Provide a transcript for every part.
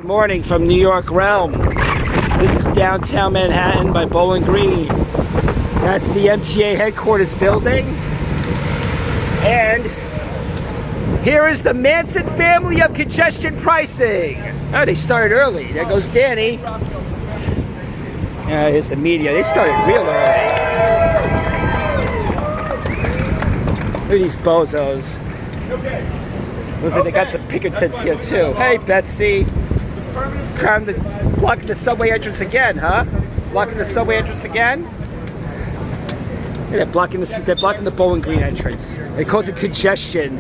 Good morning from New York Realm. This is downtown Manhattan by Bowling Green. That's the MTA headquarters building. And here is the Manson family of congestion pricing. Oh, they started early. There goes Danny. Here's the media. They started real early. Look at these bozos. Looks like they got some Pinkertons here too. Hey, Betsy. Blocking the subway entrance again, huh? Blocking the subway entrance again? Yeah, they're blocking the Bowling Green entrance. They cause it congestion.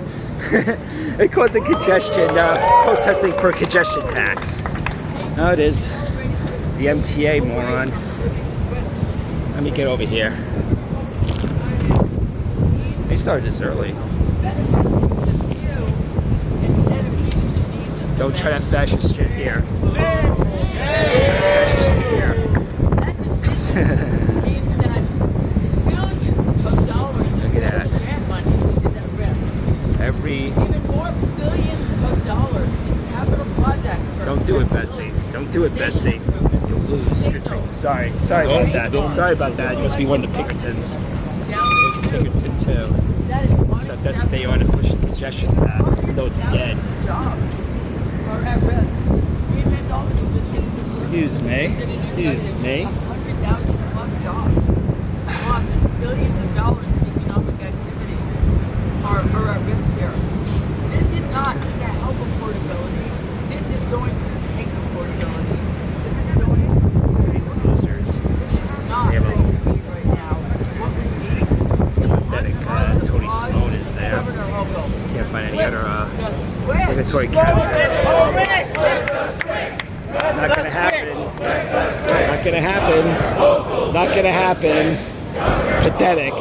They cause it congestion, protesting for a congestion tax. Oh, it is. The MTA moron. Let me get over here. They started this early. Don't try that fascist shit here. Look at that. Don't do it, Betsy. Don't do it, Betsy. You'll lose. Sorry about that. Sorry about that. You must be one of the Pinkertons. There's a Pinkerton too. So that's what they are to push the congestion tax, even though it's dead. Excuse me. Excuse me. Billions of dollars in economic activity are at risk here. This is not to help affordability. This is going to take affordability. This is going to these losers. Not they have what we need right now. What we need is pathetic. Tony Simone is there. Can't find any other regulatory capture. Not gonna happen. Not gonna happen. Not gonna happen. Pathetic.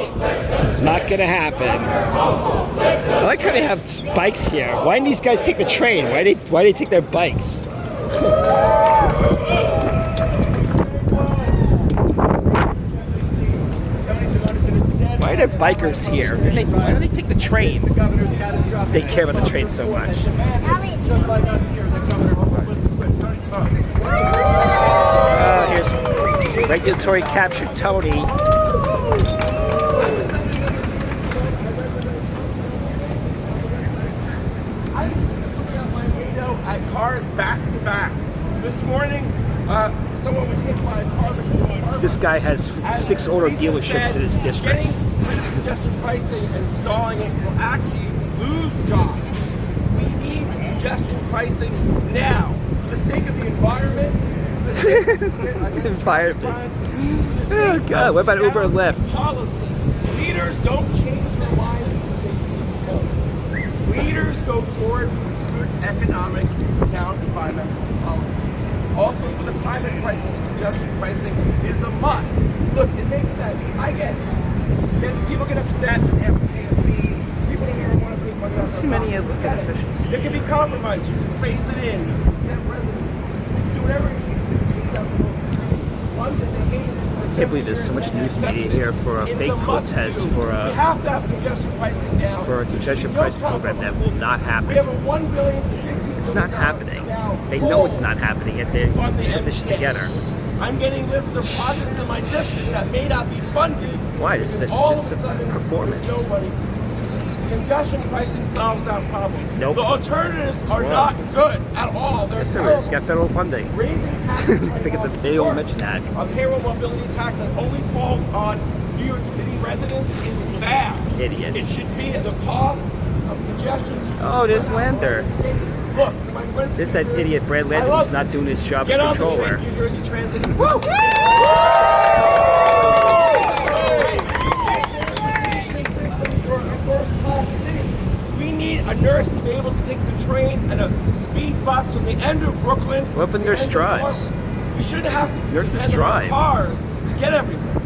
Not gonna happen. I like how they have bikes here. Why didn't these guys take the train? Why they take their bikes? Why are there bikers here? Why don't they take the train? They care about the train so much. Here's regulatory capture Tony. At cars back to back. This morning, someone was hit by a car. This guy has 6 auto dealerships in his district. Congestion pricing and stalling it will actually lose jobs. We need congestion pricing now for the sake of the environment. Environment. Oh God! What about Uber and Lyft? Policy. Leaders don't change their minds to chase the leaders go forward with good economic, sound environmental policy. Also, for the climate crisis, congestion pricing is a must. Look, it makes sense. I get it. People get upset and have to pay a fee. People don't even want to pay money on their Many elected officials. It can be compromised. You can phase it in. You can get residents. You can do whatever it takes to chase out the most. I can't believe there's so much news media here for a fake protest for a congestion price program that will not happen. It's not happening. They know it's not happening, yet they put this shit together. I'm getting lists of projects in my district that may not be funded. Why? This is a performance. Congestion pricing solves that problem. Nope. The alternatives are not good at all. They're yes, there is. You got federal funding. Raising taxes. They don't mention that. A payroll mobility tax that only falls on New York City residents is bad. Idiots. It should be at the cost of congestion. Oh, there's Lander. Look, my friend. There's that idiot Brad Lander who's not doing his job as controller. New Jersey Transit. We need a nurse to be able to take the train and a speed bus from the end of Brooklyn. What if a nurse drives? We shouldn't have to Nurses drive. Cars to get everywhere.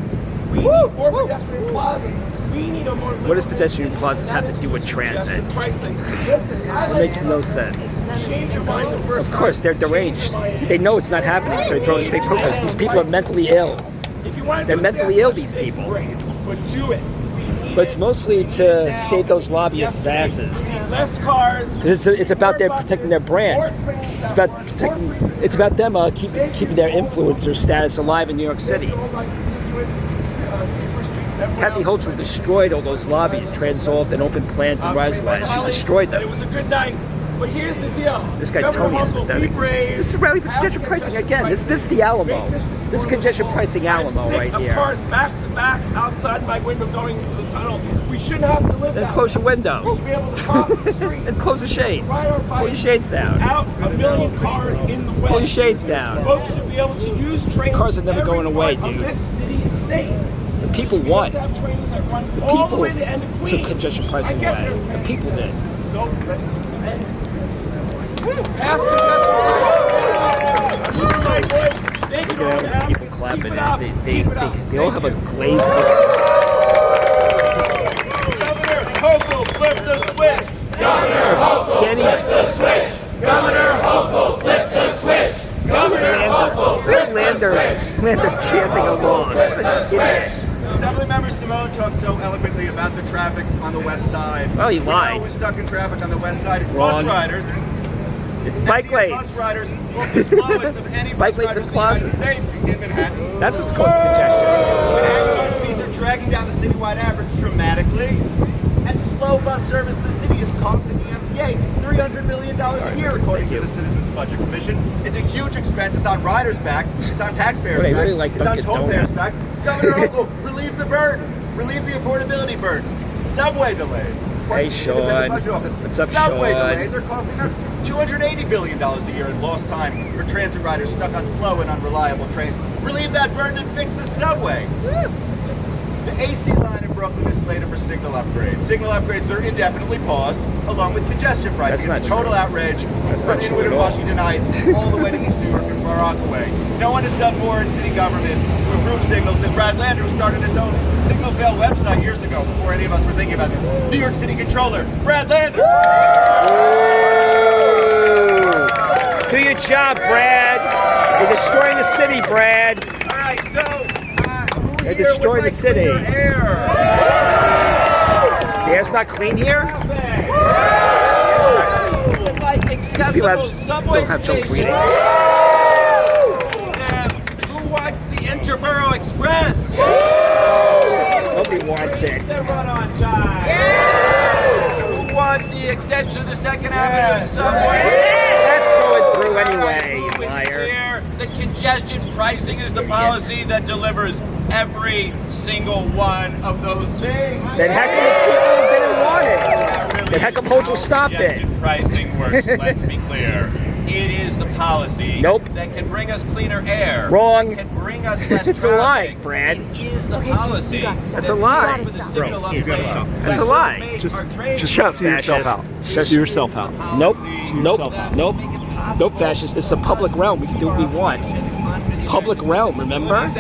We need more pedestrian plazas. We need a more. What does pedestrian plazas have to do with transit? It makes no sense. Of course, they're deranged. They know it's not happening, so they throw this fake protest. These people are mentally ill. They're mentally ill, these people. But do it. We But it's mostly to save those lobbyists' asses. Less cars. It's about their protecting their brand. It's about protecting. It's about them keeping their influencer status alive in New York City. Kathy Hochul destroyed all those lobbies, Transalt and Open Plans and Risewise. She destroyed them. It was a good night. But here's the deal. This guy Tony is pathetic. This is rally for congestion pricing again. This is the Alamo. This is congestion pricing Alamo right here. Cars back to back outside my window going into the tunnel. We shouldn't have to live Then close your window. We should be able to cross the street. And close the shades. Pull your shades down. Out a million cars in the way. Pull your shades down. Folks should be able to use trains. Cars are never going away, dude. This city and state. The people won. The People took congestion pricing away. The people did. So let's end. Look at all the people clapping. They all have a glazed look. Governor Hochul, flip the switch. Governor Hochul, flip the switch. Governor Hochul, flip the switch. Governor Hochul, flip the switch. Lander chanting along. What a idiot. Assemblymember Simone talked so eloquently about the traffic on the west side. Well, he lied. We know who's stuck in traffic on the west side. It's Wrong. bus riders. Bike lanes. Bus riders walk the slowest of any Bike bus lanes riders and in the United closets. States in Manhattan. That's what's causing congestion. Manhattan bus speeds are dragging down the citywide average dramatically. And slow bus service in the city is costing the MTA $300 million a year, according to the Citizens Budget Commission. It's a huge expense. It's on riders' backs. It's on taxpayers' Well, they backs. really like it's on Dunkin' taxpayers' Donuts. backs. Governor Hochul, relieve the burden. Relieve the affordability burden. Subway delays. Hey, According to the Sean. Independent Budget Office, What's up, Subway Sean? delays are costing us $280 billion a year in lost time for transit riders stuck on slow and unreliable trains. Relieve that burden and fix the subway. The AC line in Brooklyn is slated for signal upgrades. Signal upgrades are indefinitely paused, along with congestion pricing. That's It's not total true. outrage That's from not true Inwood at and all. Washington Heights all the way to East New York and Far Rockaway. No one has done more in city government to improve signals than Brad Lander, who started his own Signal Fail website years ago before any of us were thinking about this. New York City Controller, Brad Lander. Do your job, Brad. You're destroying the city, Brad. All right, so They destroyed the city. Air. The air's not clean here? Like These people accessible subway don't have trouble stations. breathing. Who wants the Interborough Express? Nobody wants it. They run on time. Who wants the extension of the 2nd Avenue subway? That's going through anyway, you It's liar. clear that congestion pricing is the policy that delivers every single one of those things. Then how come the people didn't want it? Then how come Hochul stopped it? Congestion pricing works, let's be clear. It is the policy Nope. that can bring us cleaner air. Wrong. That can bring us less It's a lie, traffic. Brad. It is the Okay, policy. dude, you gotta stop. That's a lie. Bro, Dude, you gotta stop. That's a lie. Just Shut up, fascist. See yourself out. Nope. Nope. yourself out. Nope. Nope, fascist. This is a public realm. We can do what we want. Public realm, remember? And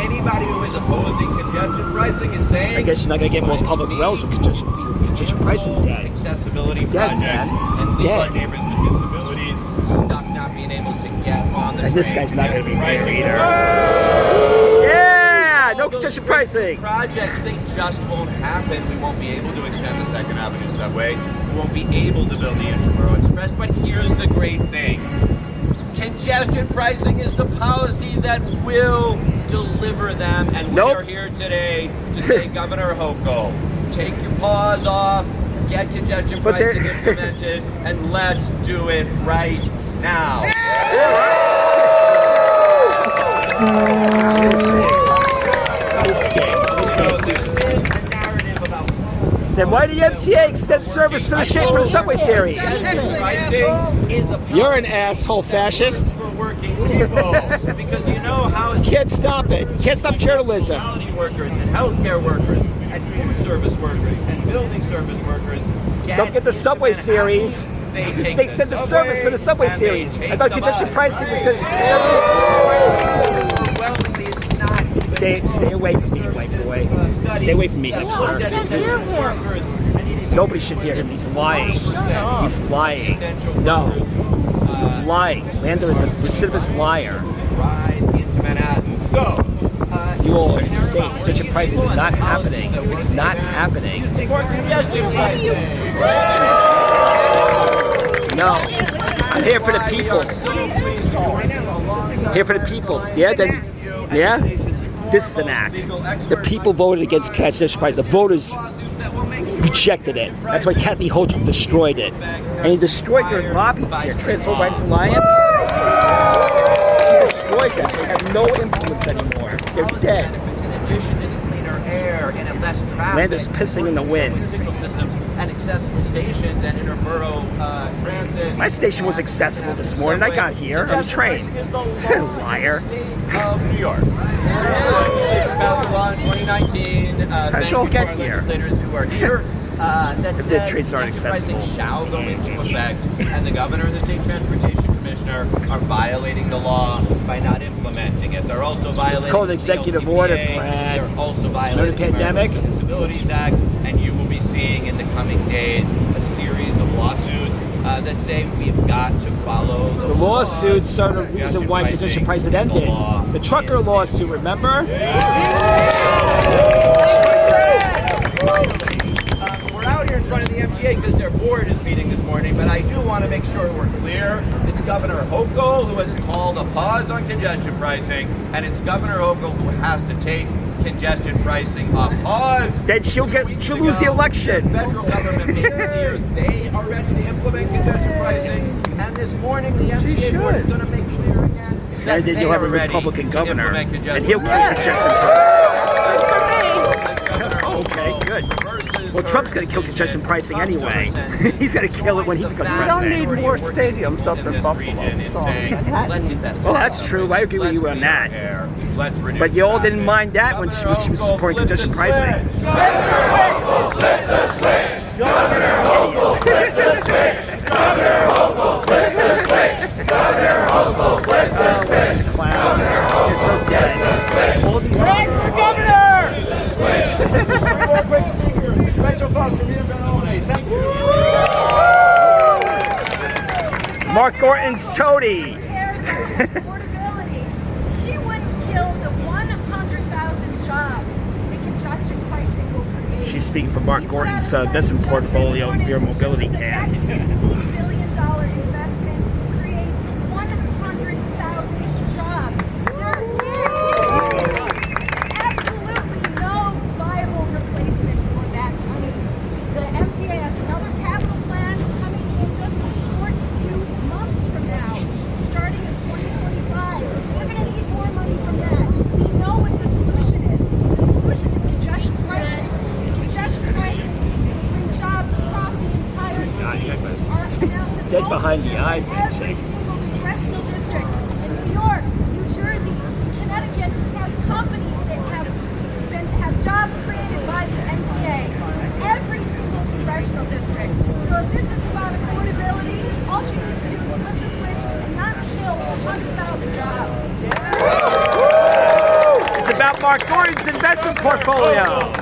anybody who is opposing congestion pricing is saying I guess you're not going to get more public realms with congestion pricing dead. accessibility It's dead, projects man. It's and leave our dead. neighbors with disabilities stop not being able to get on the And this train guy's not to going to get be mayor pricing. either. Yeah! No All those congestion great pricing. Projects, they just won't happen. We won't be able to extend the 2nd Avenue subway. We won't be able to build the Interborough Express. But here's the great thing. Congestion pricing is the policy that will deliver them. And we Nope. are here today to say, Governor Hochul, take your paws off, get congestion But they're- pricing implemented, and let's do it right now. This dick. So there's been a narrative about Then why do the MTA extend service for the subway series? congestion pricing is a You're an asshole, fascist. for working people. Because you know how it's Can't stop it. Can't stop journalism. quality workers and healthcare workers and food service workers and building service workers. Don't forget the into subway Manhattan. series. They They extended service for the subway and they series. take I thought the congestion bus. pricing was because. Overwhelmingly, it's not even Stay away from me, white boy. Stay away from me, hipster. Nobody should hear him. He's lying. He's lying. No. He's lying. Lander is a recidivist liar. Ride into Manhattan. So, You all insane. Congestion pricing is not happening. It's not happening. No. I'm here for the people. Here for the people. Yeah, then, yeah? This is an act. The people voted against congestion pricing. The voters rejected it. That's why Kathy Hochul destroyed it. And he destroyed your lobbies here, Transform Rights Alliance. He destroyed them. They have no influence anymore. They're dead. Landers pissing in the wind. And accessible stations and interborough transit. My station was accessible this morning. I got here on the train. Liar. Of New York. Passed a law in 2019. How'd you all get here? Legislators who are here. That If the said, trains aren't pricing accessible. shall go into effect, and the governor and the state transportation commissioner are violating the law by not implementing it. They're also violating. It's called the executive order, CLCPA. Brad. They're also violating the pandemic? Americans with Disabilities Act, and you will be seeing in the coming days a series of lawsuits that say we've got to follow The lawsuits are the reason why congestion pricing ended. The trucker lawsuit, remember? We're out here in front of the MTA because their board is meeting this morning, but I do want to make sure we're clear. It's Governor Hochul who has called a pause on congestion pricing, and it's Governor Hochul who has to take congestion pricing off pause. Then she'll lose the election. The federal government made clear they are ready to implement congestion pricing, and this morning the MTA board is going to make clear again that And then they you'll have a are ready Republican to governor, implement congestion and he'll kill pricing. congestion pricing. Governor Okay, Hochul good. versus Well, her Trump's going to kill congestion decision pricing of anyway. Congress He's going to kill it when he becomes We don't president. need more stadiums up in this Buffalo, region in so saying, Manhattan let's needs- invest in Well, that's our true. I agree with Let's you on clean our that. air. Let's reduce But you all didn't traffic. mind that when she was Governor supporting Hochul, congestion flip the pricing. switch. Clown. You're so dead. All these Three more quick speakers. Special thoughts from Ian Van Albany. Thank you. Mark Gordon's toady. Affordability. She wouldn't kill the 100,000 jobs the congestion pricing will create. She's speaking for Mark Gordon's investment portfolio, Your Mobility Cans. $2 billion investment creates 100,000 jobs. There is absolutely no viable replacement for that money. The MTA has another capital plan coming in just a short few months from now, starting in 2025. We're going to need more money from that. We know what the solution is. The solution is congestion pricing. Congestion pricing will bring jobs across the entire state. Our analysis Dead behind the also eyes, shows ain't every she? single congressional district in New York, New Jersey, Connecticut has companies that have jobs created by the MTA. Every single congressional district. So if this is about affordability, all she needs to do is flip the switch and not kill 100,000 jobs. It's about Mark Gordon's investment portfolio.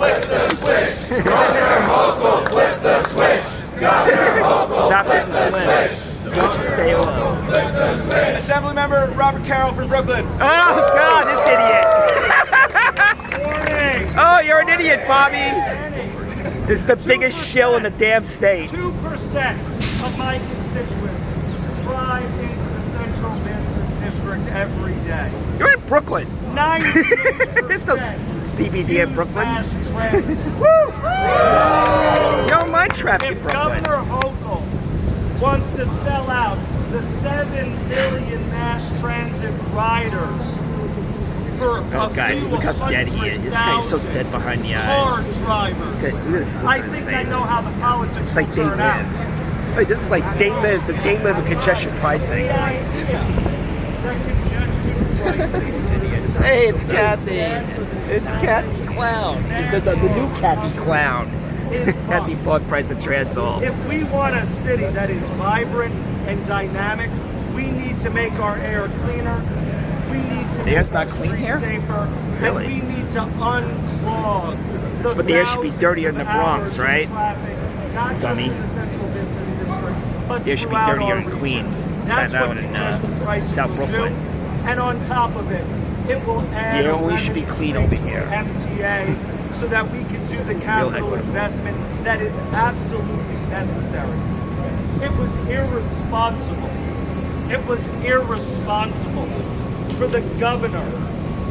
Stop it and flip. Switch to stay low. Assemblymember Robert Carroll from Brooklyn. Oh God, this idiot! Oh, you're an idiot, Bobby. This is the biggest shill in the damn state. 2% of my constituents drive into the central business district every day. You're in Brooklyn. 98% There's no CBD in Brooklyn. mass transit. Woo! You don't mind traffic in If Brooklyn. Governor Hochul wants to sell out the 7 million mass transit riders for Oh, a guys, few look how dead he is. This guy is so 100,000 dead behind the car eyes. drivers. Okay, look at this look I on his think I face. know how the politics It's like will they turn out. live. Wait, this is like they live, the they live of congestion pricing. The idea that congestion pricing Hey, it's Kathy. It's Kathy Clown. The new Kathy Clown. Kathy bought price of Transall. If we want a city that is vibrant and dynamic, we need to make our air cleaner. We need to The air's make our not clean streets here? safer. Really? And we need to unclog the But the air should be thousands dirtier in of the Bronx, hours of right? Traffic, not Dummy. just in the central business district, but The air should be throughout dirtier our in Queens, region. Staten That's what Island, and congestion pricing South will Brooklyn. do. And on top of it, It will add Yeah, we should be clean over here. MTA so that we can do the capital investment that is absolutely necessary. It was irresponsible. It was irresponsible for the governor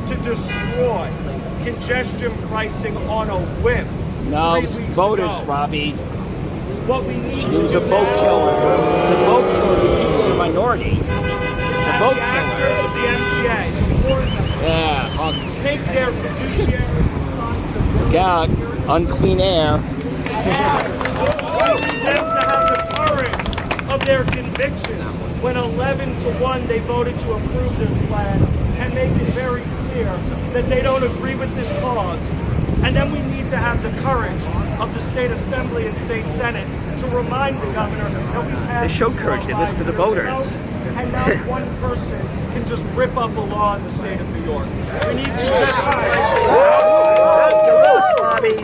to destroy congestion pricing on a whim. No, 3 it's weeks voters, ago. Robbie. What we need It to was a do vote now killer. It's a vote killer. The people in the minority. It's a vote the actors killer. of the MTA, the board members, Yeah, take their fiduciary responsibility. look out. Unclean air. We need them to have the courage of their convictions. When 11-1 they voted to approve this plan and make it very clear that they don't agree with this cause. And then we need to have the courage of the state assembly and state senate to remind the governor that we passed. They showed this courage. They law listened to the 5 years voters. ago, and not one person can just rip up a law in the state of New York. We need congestion pricing. You lost, Robbie.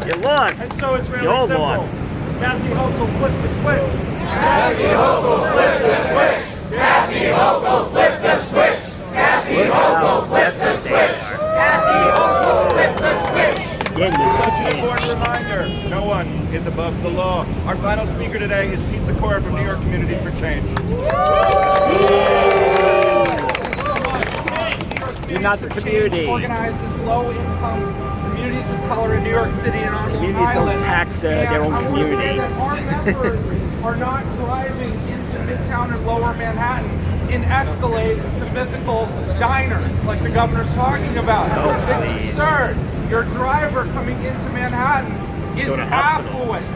You lost. And so it's really You're simple. lost. Kathy Hochul, flip the switch. Kathy Hochul, flip the switch. Kathy Hochul, flip the switch. Kathy Hochul, flip the switch. Kathy Hochul, flip the switch. Again, Such this an again. important reminder, no one is above the law. Our final speaker today is Pete Sikora from New York Communities for Change. You're not the community. Organizes low-income communities of color in New York City and on Long Communities don't Island. tax their own And I want to community. say that our members are not driving into Midtown and Lower Manhattan in Escalades to mythical diners like the governor's talking about. Oh, It's please. absurd. Your driver coming into Manhattan is Go to hospitals. affluent,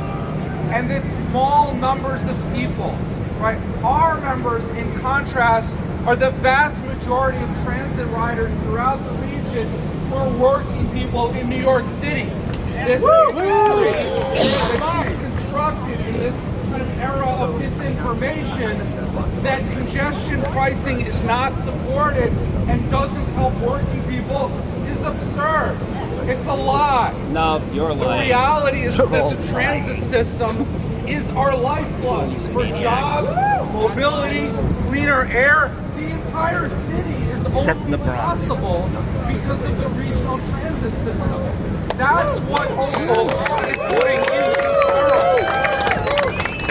and it's small numbers of people, right? Our members, in contrast, are the vast majority of transit riders throughout the region who are working people in New York City. This industry that is constructed in this kind of era of disinformation that congestion pricing is not supported and doesn't help working people is absurd. It's a lie. No, you're The lying. reality is You're that all the transit lying. system is our lifeblood These for maniacs. jobs, mobility, cleaner air. The entire city is Except in only the Bronx. possible because of the regional transit system. That's what Hochul is putting into the world.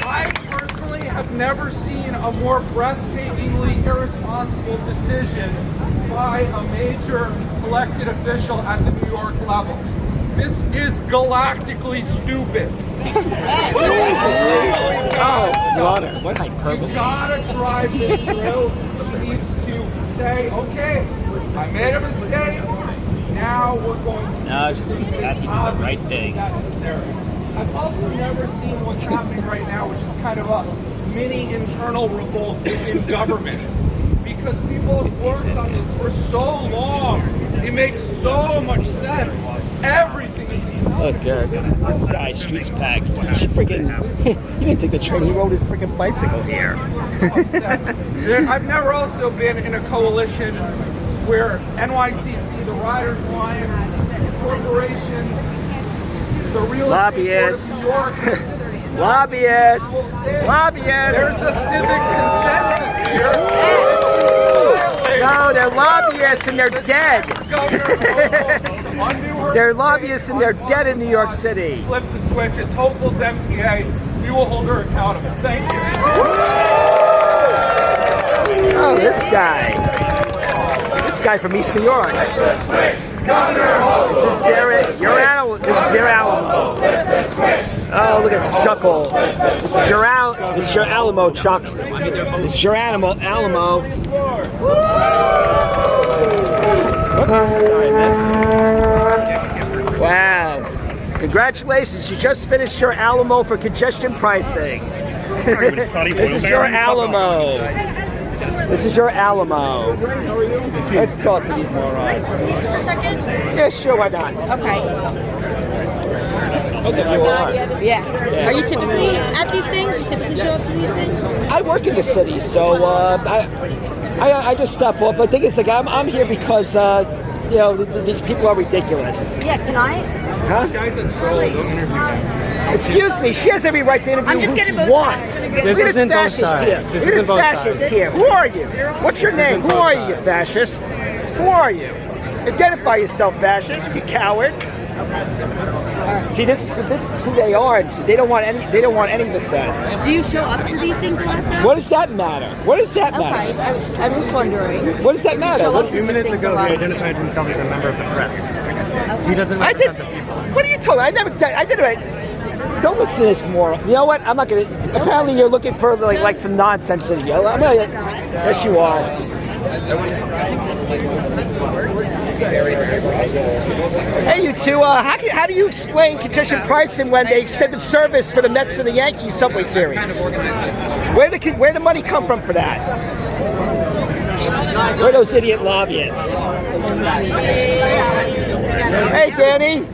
I personally have never seen a more breathtakingly irresponsible decision by a major elected official at the New York level. This is galactically stupid. Oh, water. What You hyperbole. gotta drive this through. She needs to say, okay, I made a mistake. Now we're going to No, she's do this got to do the obviously right thing. necessary. I've also never seen what's happening right now, which is kind of a mini internal revolt within government. Because people have worked on this for so long. It makes so much sense. Everything is Look, this guy, Streets Pack, he freaking, he didn't take the train, he rode his freaking bicycle here. I've never also been in a coalition where NYCC, the Riders Alliance, corporations, the real Lobbyists. estate board of New York, Lobbyists! there's Lobbyists! a civic consensus here. No, they're lobbyists and they're dead. They're lobbyists and they're dead in New York City. Flip the switch. It's Hochul's MTA. We will hold her accountable. Thank you. Oh, this guy. This guy from East New York. This is their Alamo. This is their Alamo. Oh, look at this Chuckles. This is your Alamo, Chuck. This is your Alamo. Sorry, miss. Wow. Congratulations, you just finished your Alamo for congestion pricing. This is your Alamo. This is your Alamo. Let's talk to these morons. Yeah, sure, why not? Okay. WR. Yeah. Are you typically at these things? You typically show up to these things? I work in the city, so I just step off. The thing is, like, I'm here because you know these people are ridiculous. Yeah. Can I? Huh? This guy's a troll. Don't interview him. Excuse me, she has every right to interview I'm just who getting she both wants. sides. Look at this fascist here. Look at this fascist here. Who are you? What's your name? Who are you, you fascist? Who are you? Identify yourself, fascist, you coward. See, this is who they are. They don't want any. They don't want any dissent. Do you show up to these things a lot, though? What does that matter? What does that matter? Okay, I'm just wondering. What does that matter? Show up What, to A few these minutes things ago, a lot. he identified himself as a member of the press. He doesn't I did. represent the people. What are you talking? I did it. Don't listen to this more. You know what? I'm not gonna. Apparently, you're looking for like some nonsense in you. I'm gonna. Yes, you are. Hey, you two. How do you explain congestion pricing when they extended service for the Mets and the Yankees Subway Series? Where the money come from for that? Where are those idiot lobbyists? Hey, Danny.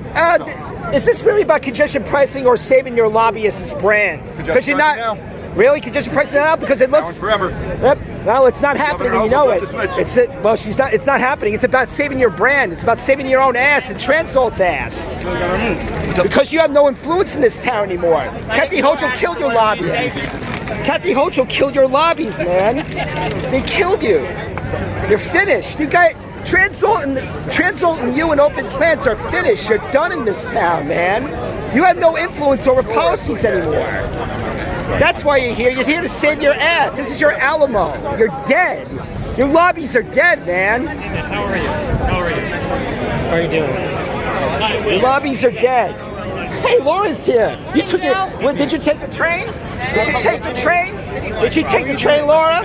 Is this really about congestion pricing or saving your lobbyist's brand? Because you're not really congestion pricing now because it looks forever. Yep. Well, it's not happening, and you know it. It's Well, she's not. It's not happening. It's about saving your brand. It's about saving your own ass and Transalt's ass. Because you have no influence in this town anymore. Kathy Hochul killed your lobbyists. Kathy Hochul killed your lobbies, man. They killed you. You're finished. You got Transalt and you and Open Plants are finished. You're done in this town, man. You have no influence over policies anymore. That's why you're here. You're here to save your ass. This is your Alamo. You're dead. Your lobbies are dead, man. How are you? How are you? How are you doing? Your lobbies are dead. Hey, Laura's here. You took it. What, did you take the train? Did you take the train? Did you take the train, Laura?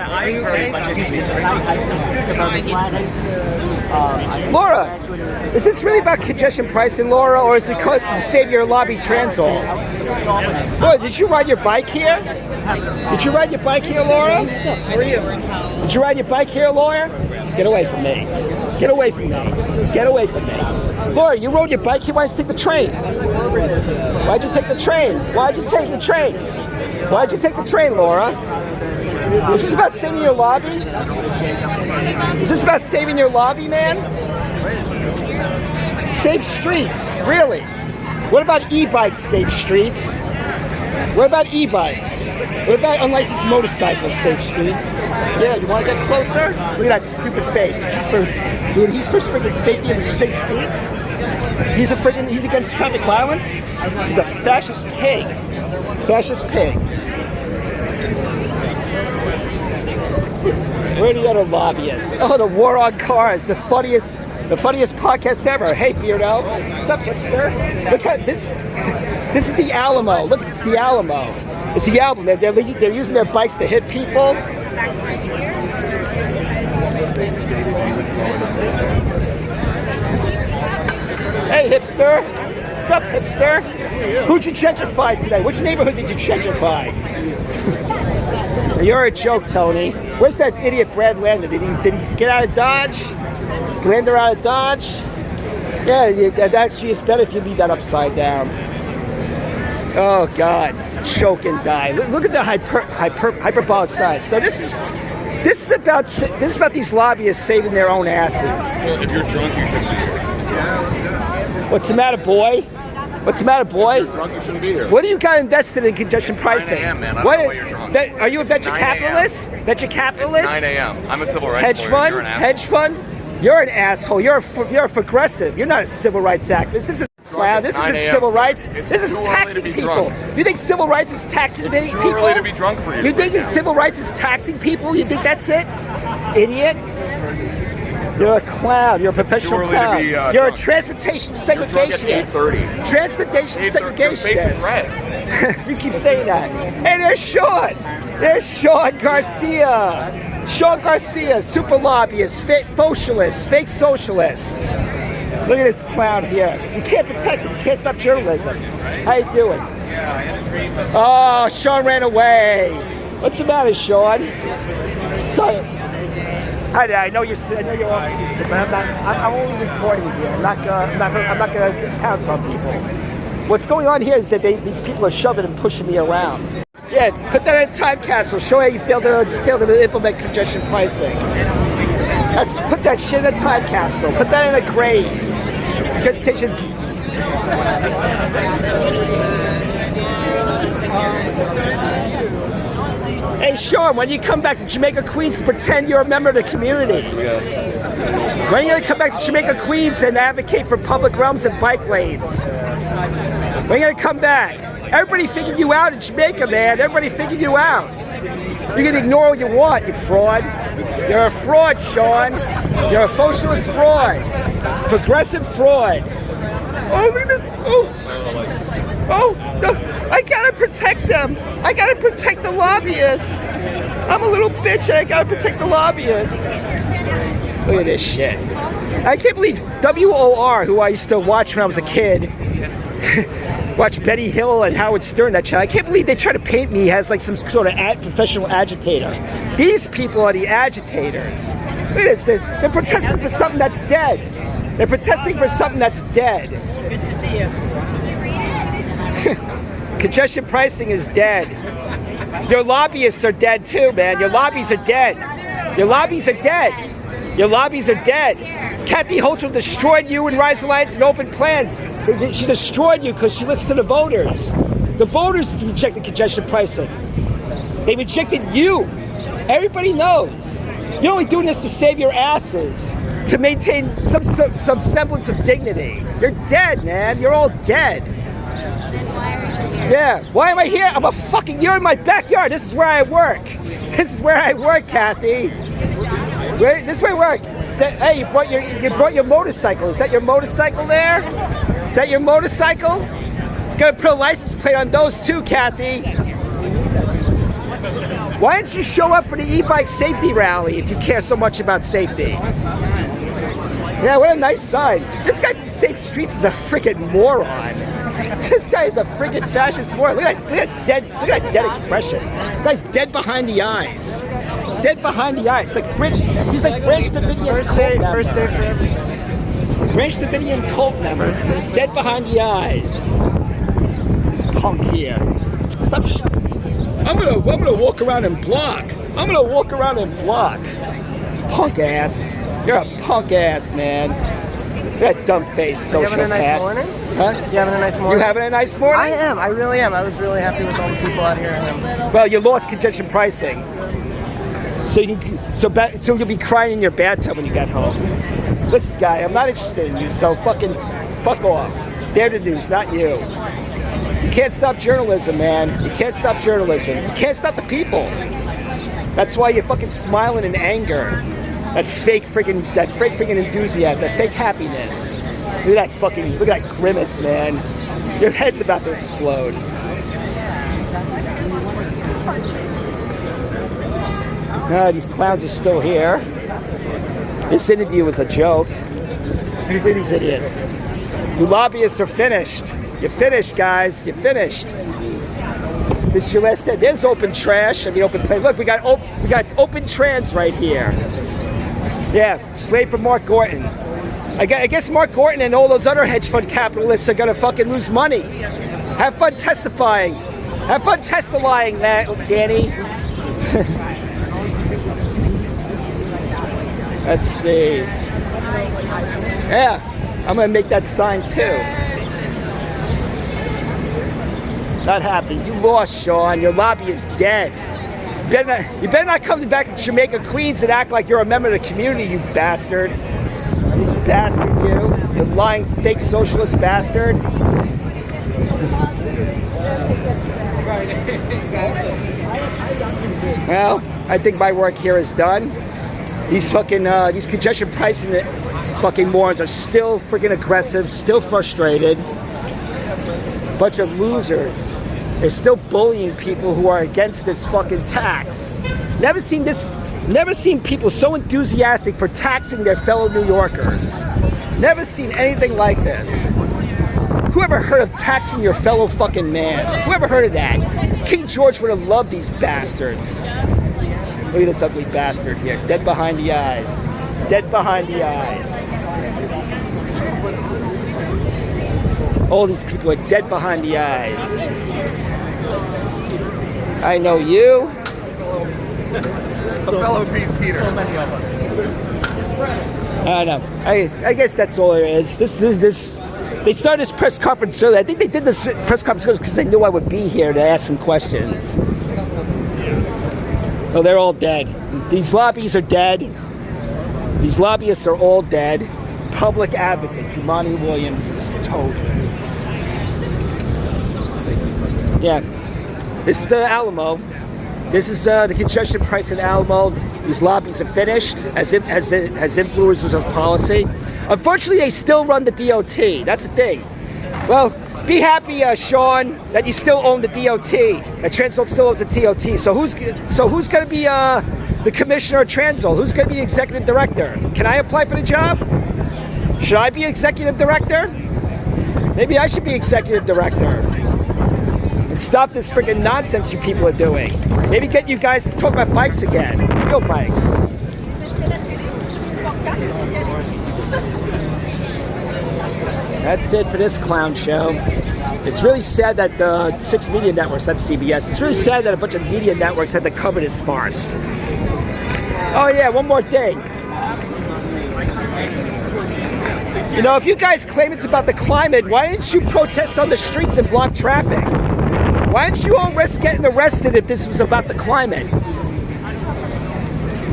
Laura, is this really about congestion pricing, Laura, or is it to save your lobby Transall? Laura, did you ride your bike here? Did you ride your bike here, Laura? How are you? Did you ride your bike here, Laura? Get away from me. Get away from me. Get away from me. Laura, you rode your bike here. Why didn't you take the train? Why'd you take the train? Why'd you take the train? Why'd you take the train, Laura? Is this about saving your lobby? Is this about saving your lobby, man? Save streets, really? What about e-bikes save streets? What about e-bikes? What about unlicensed motorcycles save streets? Yeah, you want to get closer? Look at that stupid face. He's for freaking safety in the safe streets. He's against traffic violence. He's a fascist pig. Fascist pig. Where are the other lobbyists? Oh, the war on cars, the funniest podcast ever. Hey, Beardo. What's up, hipster? Look at this. This is the Alamo. Look, it's the Alamo. It's the Alamo. They're using their bikes to hit people. Hey, hipster. What's up, hipster? Who'd you gentrify today? Which neighborhood did you gentrify? You're a joke, Tony. Where's that idiot Brad Lander? Did he get out of Dodge? Is Lander out of Dodge? Yeah, that actually is better if you leave that upside down. Oh God, choke and die. Look at the hyperbolic side. So this is about these lobbyists saving their own asses. If you're drunk, you shouldn't be here. What's the matter, boy? What's the matter, boy? If you're drunk, you shouldn't be here. What do you got invested in congestion pricing? 9 a.m., man. I don't know why you're drunk. Are you a venture 9 capitalist? Venture capitalist? 9 a.m. I'm a civil rights Hedge lawyer. fund? You're an asshole. Hedge fund? You're an asshole. You're a progressive. You're not a civil rights activist. This is clown. This isn't civil rights. This is taxing people. You think civil rights is taxing people? It's too early to be drunk for you. You think that civil rights is taxing people? You think that's it? Idiot. You're a clown. You're a professional clown. You're a transportation segregationist. Transportation segregationist. Your face is red. You keep saying that. Hey, there's Sean. There's Sean Garcia. Sean Garcia, super lobbyist, fake socialist, fake socialist. Look at this clown here. You can't protect him. You can't stop journalism. How you doing? Oh, Sean ran away. What's the matter, Sean? Sorry. I know you're obviously sick, but I'm only recording here. I'm not gonna pounce on people. What's going on here is that these people are shoving and pushing me around. Yeah, put that in a time capsule. Show how you failed to implement congestion pricing. Put that shit in a time capsule. Put that in a grave. Transportation. Hey, Sean, when you come back to Jamaica, Queens, pretend you're a member of the community. When are you going to come back to Jamaica, Queens and advocate for public realms and bike lanes? When are you going to come back? Everybody figured you out in Jamaica, man. Everybody figured you out. You can ignore all you want, you fraud. You're a fraud, Sean. You're a socialist fraud. Progressive fraud. Oh, no. I gotta protect them. I gotta protect the lobbyists. I'm a little bitch and I gotta protect the lobbyists. Look at this shit. I can't believe WOR, who I used to watch when I was a kid, watch Betty Hill and Howard Stern, that shit. I can't believe they try to paint me as like some sort of professional agitator. These people are the agitators. Look at this. They're protesting for something that's dead. They're protesting for something that's dead. Good to see you. Congestion pricing is dead. Your lobbyists are dead too, man. Your lobbies are dead. Your lobbies are dead. Your lobbies are dead. Kathy Hochul destroyed you in Rise Alliance and Open Plans. She destroyed you because she listened to the voters. The voters rejected congestion pricing. They rejected you. Everybody knows. You're only doing this to save your asses, to maintain some semblance of dignity. You're dead, man. You're all dead. Yeah, why am I here? You're in my backyard. This is where I work. This is where I work, Kathy. This is where I work. Hey, you brought your motorcycle. Is that your motorcycle there? Is that your motorcycle? Gotta put a license plate on those too, Kathy. Why didn't you show up for the e-bike safety rally if you care so much about safety? Yeah, what a nice sign. This guy from Safe Streets is a freaking moron. This guy is a freaking fascist moron. Look at that dead expression. This guy's dead behind the eyes. Dead behind the eyes. Like he's like Branch Davidian cult member. First day for everything. Branch Davidian cult member. Dead behind the eyes. This punk here. Stop. I'm gonna walk around and block. I'm gonna walk around and block. Punk ass. You're a punk ass, man. That dumb face, sociopath. You having a nice morning? Huh? You having a nice morning? You having a nice morning? I am. I really am. I was really happy with all the people out here. Well, you lost congestion pricing, so you'll be crying in your bathtub when you get home. Listen, guy, I'm not interested in you. So fuck off. They're the news, not you. You can't stop journalism, man. You can't stop journalism. You can't stop the people. That's why you're fucking smiling in anger. That fake freaking enthusiasm, that fake happiness. Look at that grimace, man. Your head's about to explode. These clowns are still here. This interview was a joke. Look at these idiots. You lobbyists are finished. You're finished, guys. You're finished. This is your last day. There's open trash. I mean, open play. Look, we got open trans right here. Yeah, slave for Mark Gorton. I guess Mark Gorton and all those other hedge fund capitalists are gonna fucking lose money. Have fun testifying. Have fun testifying, Danny. Let's see. Yeah, I'm gonna make that sign too. Not happy. You lost, Sean. Your lobby is dead. You better not come back to Jamaica, Queens and act like you're a member of the community, you bastard. You bastard, you. You lying, fake socialist bastard. Well, I think my work here is done. These congestion pricing fucking morons are still freaking aggressive, still frustrated. Bunch of losers. They're still bullying people who are against this fucking tax. Never seen people so enthusiastic for taxing their fellow New Yorkers. Never seen anything like this. Who ever heard of taxing your fellow fucking man? Who ever heard of that? King George would have loved these bastards. Look at this ugly bastard here. Dead behind the eyes. Dead behind the eyes. All these people are dead behind the eyes. I know you. A fellow Peter. So many of us. I don't know. I guess that's all there is. This. They started this press conference early. I think they did this press conference because they knew I would be here to ask them questions. Oh, they're all dead. These lobbies are dead. These lobbyists are all dead. Public advocate, Jumaane Williams is total. Yeah, this is the Alamo. This is the congestion price in Alamo. These lobbies are finished as influencers of policy. Unfortunately, they still run the DOT. That's the thing. Well, be happy, Sean, that you still own the DOT. That Transworld still owns the DOT. So who's going to be the commissioner of Transworld? Who's going to be the executive director? Can I apply for the job? Should I be executive director? Maybe I should be executive director. And stop this freaking nonsense you people are doing. Maybe get you guys to talk about bikes again. Real bikes. That's it for this clown show. It's really sad that the 6 media networks, that's CBS, it's really sad that a bunch of media networks had to cover this farce. Oh yeah, one more thing. You know, if you guys claim it's about the climate, why didn't you protest on the streets and block traffic? Why didn't you all risk getting arrested if this was about the climate?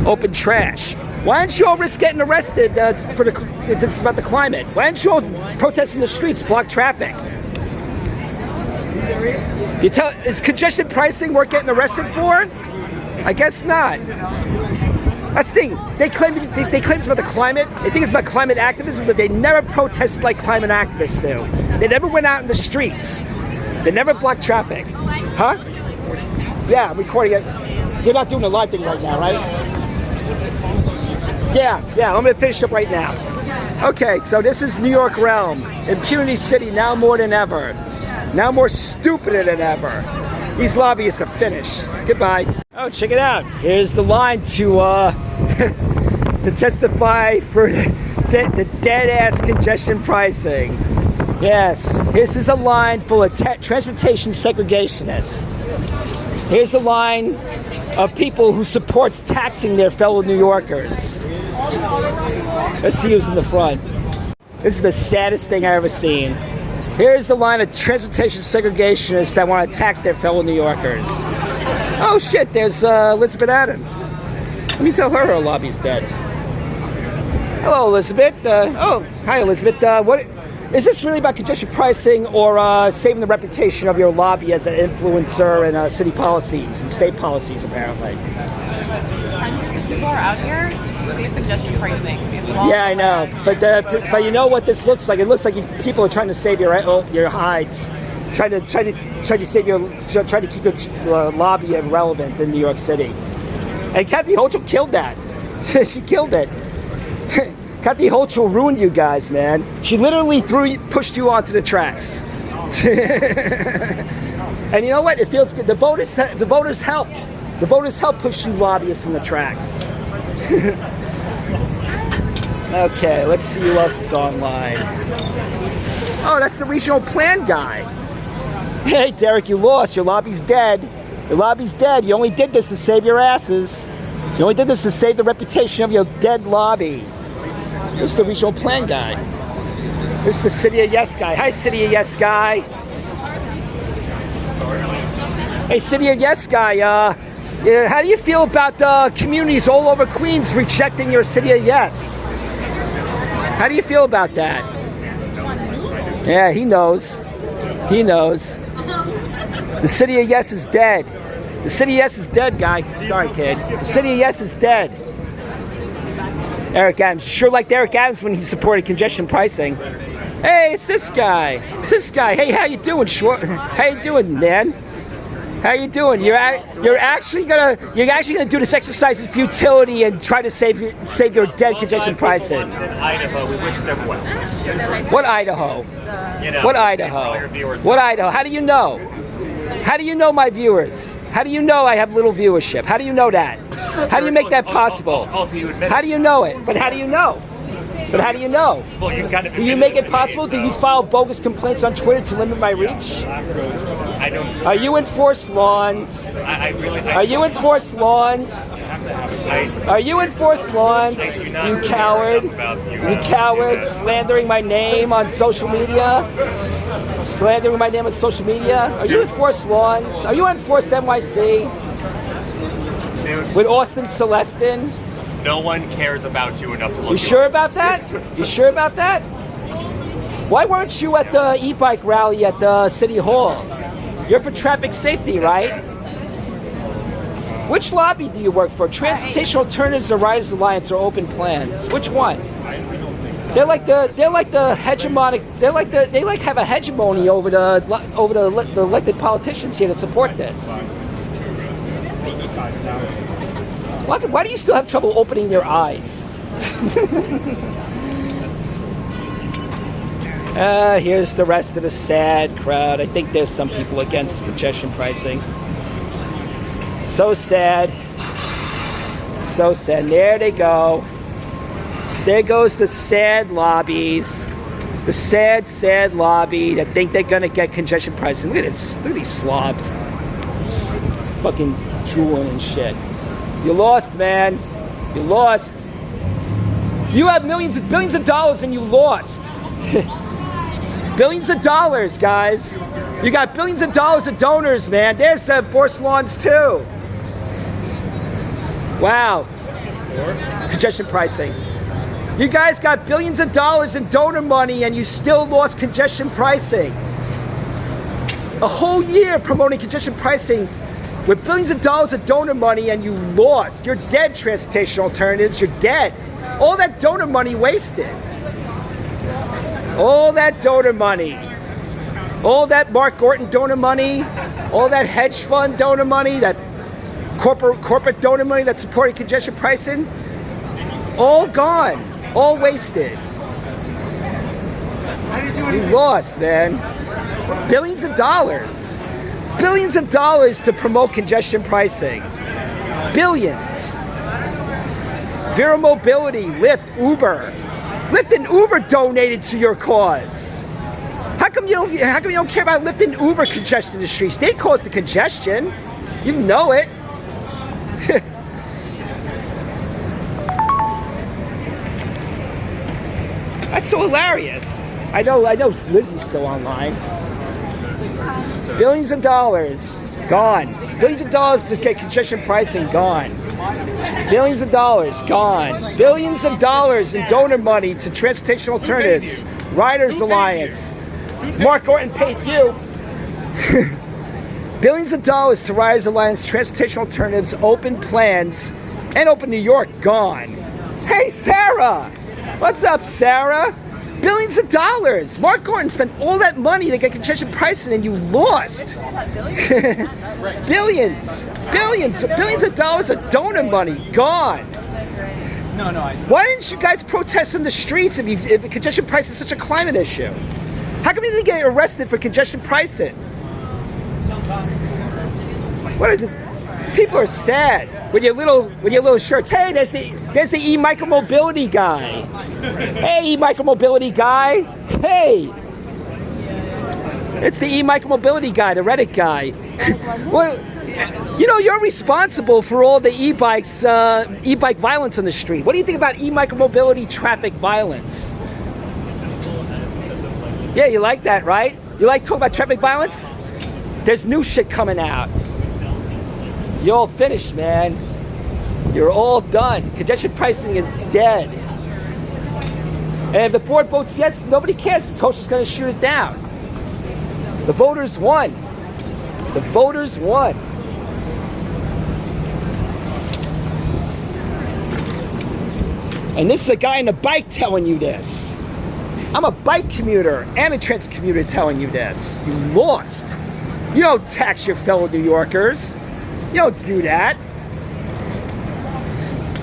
Open trash. Why didn't you all risk getting arrested if this is about the climate? Why didn't you all protest in the streets, block traffic? Is congestion pricing worth getting arrested for? I guess not. That's the thing. They claim it's about the climate. They think it's about climate activism, but they never protest like climate activists do. They never went out in the streets. They never blocked traffic. Huh? Yeah, I'm recording it. You're not doing a live thing right now, right? Yeah, I'm going to finish up right now. Okay, so this is New York Realm. Impunity City now more than ever. Now more stupider than ever. These lobbyists are finished. Goodbye. Oh, check it out. Here's the line to to testify for the dead-ass congestion pricing. Yes, this is a line full of transportation segregationists. Here's a line of people who supports taxing their fellow New Yorkers. Let's see who's in the front. This is the saddest thing I've ever seen. Here's the line of transportation segregationists that want to tax their fellow New Yorkers. Oh shit, there's Elizabeth Adams. Let me tell her lobby's dead. Hello, Elizabeth. Oh, hi, Elizabeth. What is this really about congestion pricing or saving the reputation of your lobby as an influencer in city policies and state policies, apparently? People are out here to save congestion pricing. Yeah, I know. But you know what this looks like? It looks like people are trying to save your hides, trying to keep your lobby relevant in New York City. And Kathy Hochul killed that. She killed it. Kathy Hochul ruined you guys, man. She literally pushed you onto the tracks. And you know what? It feels good. The voters helped. The voters helped push you lobbyists in the tracks. Okay, let's see who else is online. Oh, that's the regional plan guy. Hey, Derek, you lost. Your lobby's dead. Your lobby's dead. You only did this to save your asses. You only did this to save the reputation of your dead lobby. This is the regional plan guy. This is the City of Yes guy. Hi, City of Yes guy. Hey, City of Yes guy. How do you feel about communities all over Queens rejecting your City of Yes? How do you feel about that? Yeah, he knows. He knows. The City of Yes is dead. The City of Yes is dead, guy. Sorry, kid. The City of Yes is dead. Eric Adams. Sure liked Eric Adams when he supported congestion pricing. Hey, it's this guy. It's this guy. Hey, how you doing, How you doing, man? How you doing? You're actually gonna do this exercise of futility and try to save your dead congestion pricing. In Idaho, we wish them well. What Idaho? What Idaho? What Idaho? How do you know? How do you know my viewers? How do you know I have little viewership? How do you know that? How do you make that possible? How do you know it? But how do you know? But how do you know? Well, you kind of do you make it possible? Do you file bogus complaints on Twitter to limit my reach? I don't. Are you in forced lawns? Are you in forced lawns? Are you in forced lawns? You coward! You coward! Slandering my name on social media. Slandering my name on social media. Are you in forced lawns? Are you in forced NYC? With Austin Celestin? No one cares about you enough to look You sure about that? You sure about that? Why weren't you at the e-bike rally at the City Hall? You're for traffic safety, right? Which lobby do you work for? Transportation Alternatives, the Riders Alliance, or Open Plans? Which one? They're like the hegemonic. They have a hegemony over the elected politicians here to support this. Why do you still have trouble opening your eyes? Here's the rest of the sad crowd. I think there's some people against congestion pricing. So sad. So sad. And there they go. There goes the sad lobbies. The sad, sad lobby that think they're gonna get congestion pricing. Look at this. Look at these slobs. Fucking drooling and shit. You lost, man. You lost. You have billions of dollars and you lost. Billions of dollars, guys. You got billions of dollars of donors, man. There's Forest Lawns too. Wow. Congestion pricing. You guys got billions of dollars in donor money and you still lost congestion pricing. A whole year promoting congestion pricing with billions of dollars of donor money and you lost. You're dead, Transportation Alternatives. You're dead. All that donor money wasted. All that donor money. All that Mark Gorton donor money. All that hedge fund donor money. That corporate donor money that supported congestion pricing. All gone. All wasted. You lost, man. Billions of dollars. Billions of dollars to promote congestion pricing. Billions. Vero Mobility, Lyft, Uber. Lyft and Uber donated to your cause. How come you don't care about Lyft and Uber congestion in the streets? They caused the congestion. You know it. That's so hilarious. I know Lizzie's still online. Billions of dollars, gone. Billions of dollars to get congestion pricing, gone. Billions of dollars, gone. Billions of dollars in donor money to Transportation Alternatives, Riders Alliance. Mark Gorton pays you. Billions of dollars to Riders Alliance, Transportation Alternatives, Open Plans, and Open New York, gone. Hey, Sarah! What's up, Sarah? Billions of dollars. Mark Gorton spent all that money to get congestion pricing and you lost. Billions of dollars of donor money gone. Why didn't you guys protest in the streets if congestion pricing is such a climate issue? How come you didn't get arrested for congestion pricing? What is it? People are sad with your little shirts. Hey, there's the e-micromobility guy. Hey, e-micromobility guy. Hey, it's the e-micromobility guy, the Reddit guy. Well, you know, you're responsible for all the e-bike violence on the street. What do you think about e-micromobility traffic violence? Yeah, you like that, right? You like talking about traffic violence? There's new shit coming out. You're all finished, man. You're all done. Congestion pricing is dead. And if the board votes yes, nobody cares because Hochul's going to shoot it down. The voters won. The voters won. And this is a guy on a bike telling you this. I'm a bike commuter and a transit commuter telling you this. You lost. You don't tax your fellow New Yorkers. You don't do that.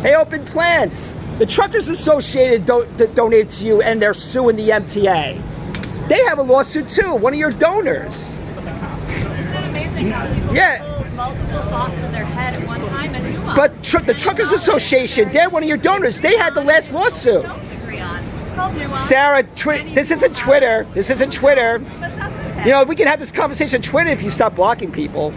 Hey, Open Plans. The Truckers Associated donated to you and they're suing the MTA. They have a lawsuit too, one of your donors. Isn't it amazing how people hold multiple thoughts in their head at one time and nuance? But the Truckers Association, they're one of your donors. They had the last lawsuit. Don't agree on. It's called nuance. Sarah, this isn't Twitter. This isn't Twitter. But that's okay. You know, we can have this conversation on Twitter if you stop blocking people.